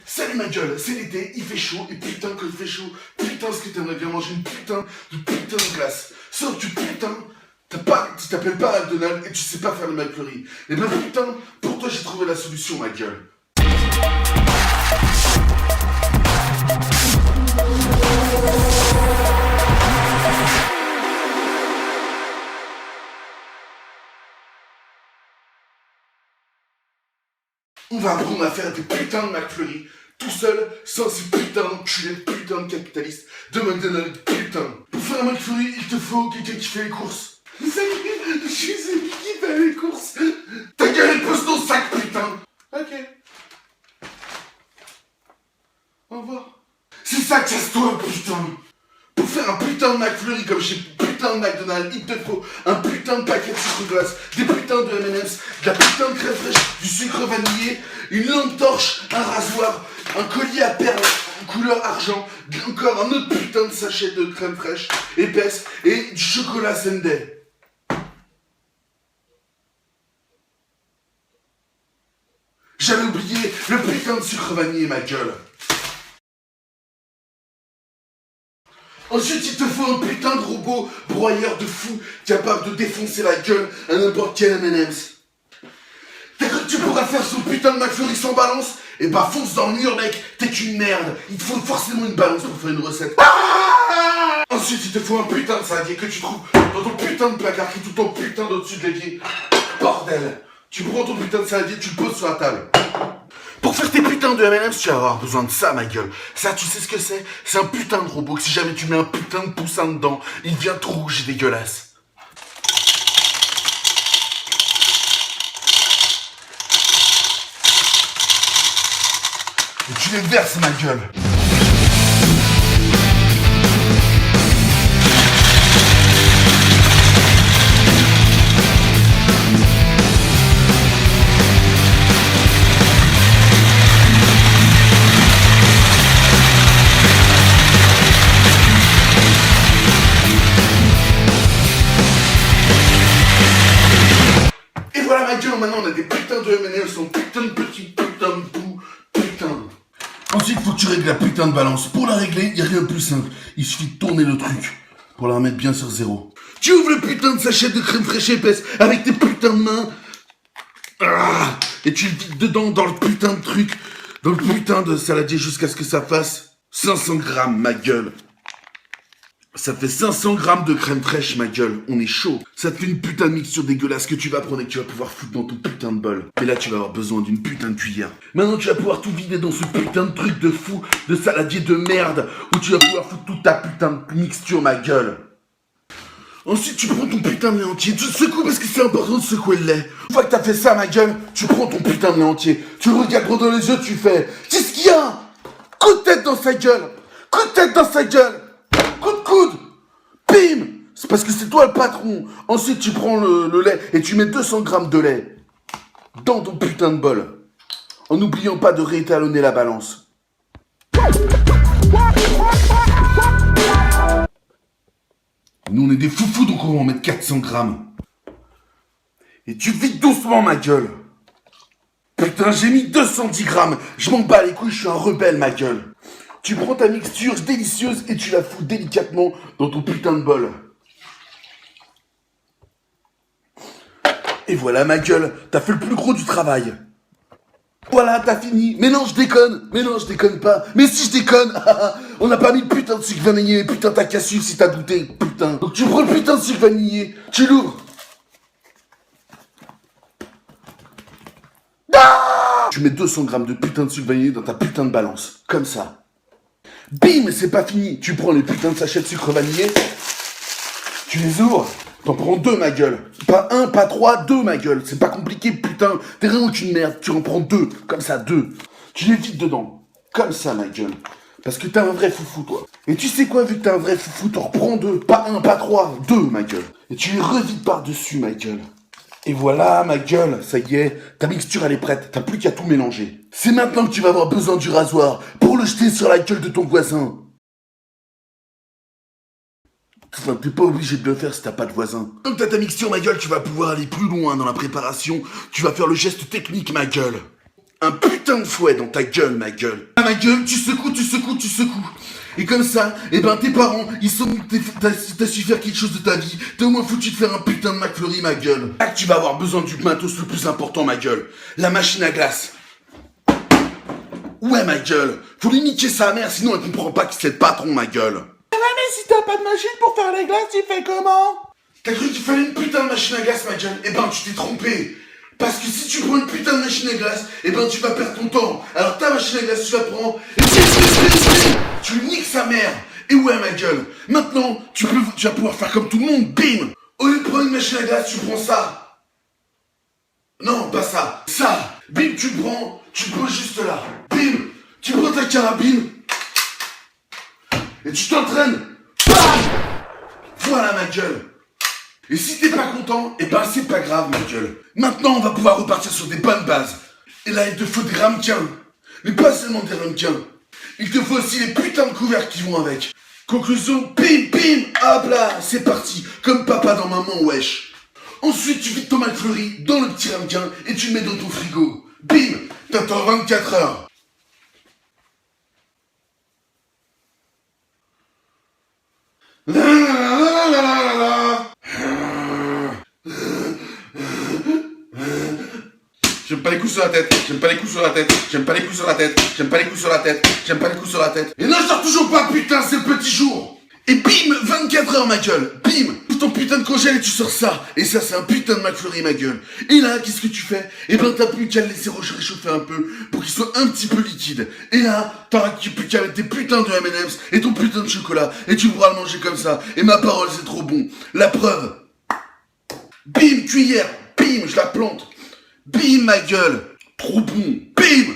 Salut ma gueule, c'est l'été, il fait chaud, et putain que il fait chaud, putain ce que t'aimerais bien manger une putain de glace. Sauf que putain, tu t'appelles pas McDonald's et tu sais pas faire le McFlurry. Et ben putain, pour toi j'ai trouvé la solution ma gueule. On va apprendre à faire des putains de McFlurry, tout seul, sans ces putains d'enculés, putains de capitalistes, de McDonald's, putain. Pour faire un McFlurry, il te faut quelqu'un qui fait les courses. Salut, je suis celui qui fait les courses. Ta gueule, elle pose ton sac, putain. Ok. Au revoir. C'est ça que ça se doit, putain. Pour faire un putain de McFlurry comme chez putain de McDonald's, il te faut un putain de paquet de sucre glace, des putains de M&M's, de la putain de crème fraîche, du sucre vanillé, une lampe torche, un rasoir, un collier à perles en couleur argent, encore un autre putain de sachet de crème fraîche épaisse et du chocolat sundae. J'avais oublié le putain de sucre vanillé, ma gueule. Ensuite, il te faut un putain de robot broyeur de fou capable de défoncer la gueule à n'importe quel M&M's. T'as cru que tu pourras faire son putain de McFlurry sans balance? Eh bah fonce dans le mur mec, t'es qu'une merde. Il te faut forcément une balance pour faire une recette. Ensuite, il te faut un putain de saladier que tu trouves dans ton putain de placard qui est tout ton putain d'au-dessus de l'évier. Bordel. Tu prends ton putain de saladier, tu le poses sur la table. Pour faire tes putains de M&M's, tu vas avoir besoin de ça, ma gueule. Ça, tu sais ce que c'est? C'est un putain de robot que si jamais tu mets un putain de poussin dedans, il devient tout rouge et dégueulasse. Et tu les verses, ma gueule. Maintenant on a des putains de M&M's, sont putain de petits, putain de bout, putain. Ensuite faut que tu règles la putain de balance. Pour la régler, y a rien de plus simple. Il suffit de tourner le truc pour la remettre bien sur zéro. Tu ouvres le putain de sachet de crème fraîche épaisse avec tes putains de mains. Et tu le vides dedans dans le putain de truc, dans le putain de saladier jusqu'à ce que ça fasse 500 grammes, ma gueule. Ça fait 500 grammes de crème fraîche, ma gueule. On est chaud. Ça te fait une putain de mixture dégueulasse que tu vas prendre et que tu vas pouvoir foutre dans ton putain de bol. Et là, tu vas avoir besoin d'une putain de cuillère. Maintenant, tu vas pouvoir tout vider dans ce putain de truc de fou, de saladier de merde, où tu vas pouvoir foutre toute ta putain de mixture, ma gueule. Ensuite, tu prends ton putain de lait entier. Tu le secoues parce que c'est important de secouer le lait. Une fois que t'as fait ça, ma gueule, tu prends ton putain de lait entier. Tu le regardes droit dans les yeux, tu fais... Qu'est-ce qu'il y a? Coup de tête dans sa gueule. Coup de tête dans sa gueule. Coup de coude. Bim. C'est parce que c'est toi le patron. Ensuite, tu prends le lait et tu mets 200 grammes de lait dans ton putain de bol. En n'oubliant pas de réétalonner la balance. Nous, on est des foufous, donc on va en mettre 400 grammes. Et tu vides doucement, ma gueule. Putain, j'ai mis 210 grammes. Je m'en bats les couilles, je suis un rebelle, ma gueule. Tu prends ta mixture délicieuse et tu la fous délicatement dans ton putain de bol. Et voilà, ma gueule, t'as fait le plus gros du travail. Voilà, t'as fini. Mais non, je déconne. Mais non, je déconne pas. Mais si je déconne, on n'a pas mis le putain de sucre vanillé. Putain, t'as qu'à suivre si t'as douté. Putain. Donc tu prends le putain de sucre vanillé, tu l'ouvres. Tu mets 200 grammes de putain de sucre vanillé dans ta putain de balance. Comme ça. Bim, c'est pas fini. Tu prends les putains de sachets de sucre vanillé. Tu les ouvres. T'en prends 2, ma gueule. Pas 1, pas 3, 2, ma gueule. C'est pas compliqué, putain. T'es rien aucune merde. Tu en prends 2. Comme ça, 2. Tu les vides dedans. Comme ça, ma gueule. Parce que t'es un vrai foufou, toi. Et tu sais quoi, vu que t'es un vrai foufou, t'en reprends 2. Pas 1, pas 3, 2, ma gueule. Et tu les revides par-dessus, ma gueule. Et voilà, ma gueule, ça y est, ta mixture elle est prête, t'as plus qu'à tout mélanger. C'est maintenant que tu vas avoir besoin du rasoir pour le jeter sur la gueule de ton voisin. Enfin, t'es pas obligé de le faire si t'as pas de voisin. Comme t'as ta mixture, ma gueule, tu vas pouvoir aller plus loin dans la préparation. Tu vas faire le geste technique, ma gueule. un putain de fouet dans ta gueule, ma gueule. Ah, ma gueule, tu secoues, tu secoues, tu secoues. Et comme ça, eh ben tes parents, ils sont, t'as su faire quelque chose de ta vie, t'es au moins foutu de faire un putain de McFlurry, ma gueule. Là que tu vas avoir besoin du matos le plus important, ma gueule. La machine à glace. Ouais, ma gueule. Faut lui niquer sa mère, sinon elle comprend pas que c'est le patron, ma gueule. Ah mais si t'as pas de machine pour faire les glaces, tu fais comment? T'as cru qu'il fallait une putain de machine à glace, ma gueule? Eh ben, tu t'es trompé. Parce que si tu prends une putain de machine à glace, eh ben, tu vas perdre ton temps. Alors ta machine à glace, tu la prends, et tu lui niques sa mère. Et ouais, ma gueule. Maintenant, tu vas pouvoir faire comme tout le monde, bim. Au lieu de prendre une machine à glace, tu prends ça. Non, pas ça. Ça. Bim, tu le prends, tu le poses juste là. Bim. Tu prends ta carabine. Et tu t'entraînes. Bam. Voilà, ma gueule. Et si t'es pas content, eh ben c'est pas grave, ma gueule. Maintenant, on va pouvoir repartir sur des bonnes bases. Et là, il te faut des ramequins. Mais pas seulement des ramequins. Il te faut aussi les putains de couverts qui vont avec. Conclusion, bim, bim, hop là, c'est parti. Comme papa dans maman, wesh. Ensuite, tu vides ton McFlurry dans le petit ramequin et tu le mets dans ton frigo. Bim, t'attends 24 heures. J'aime pas les coups sur la tête, j'aime pas les coups sur la tête, j'aime pas les coups sur la tête, j'aime pas les coups sur la tête, j'aime pas les coups sur la tête. Et non, je dors toujours pas, putain, c'est le petit jour. Et bim, 24 heures, ma gueule, bim, tout ton putain de congèle et tu sors ça. Et ça, c'est un putain de McFlurry, ma gueule. Et là, qu'est-ce que tu fais? Eh ben, t'as plus qu'à le laisser réchauffer un peu pour qu'il soit un petit peu liquide. Et là, t'auras plus qu'à mettre tes putains de M&M's et ton putain de chocolat et tu pourras le manger comme ça. Et ma parole, c'est trop bon. La preuve. Bim, cuillère, bim, je la plante. Bim, ma gueule. Trop bon. Bim.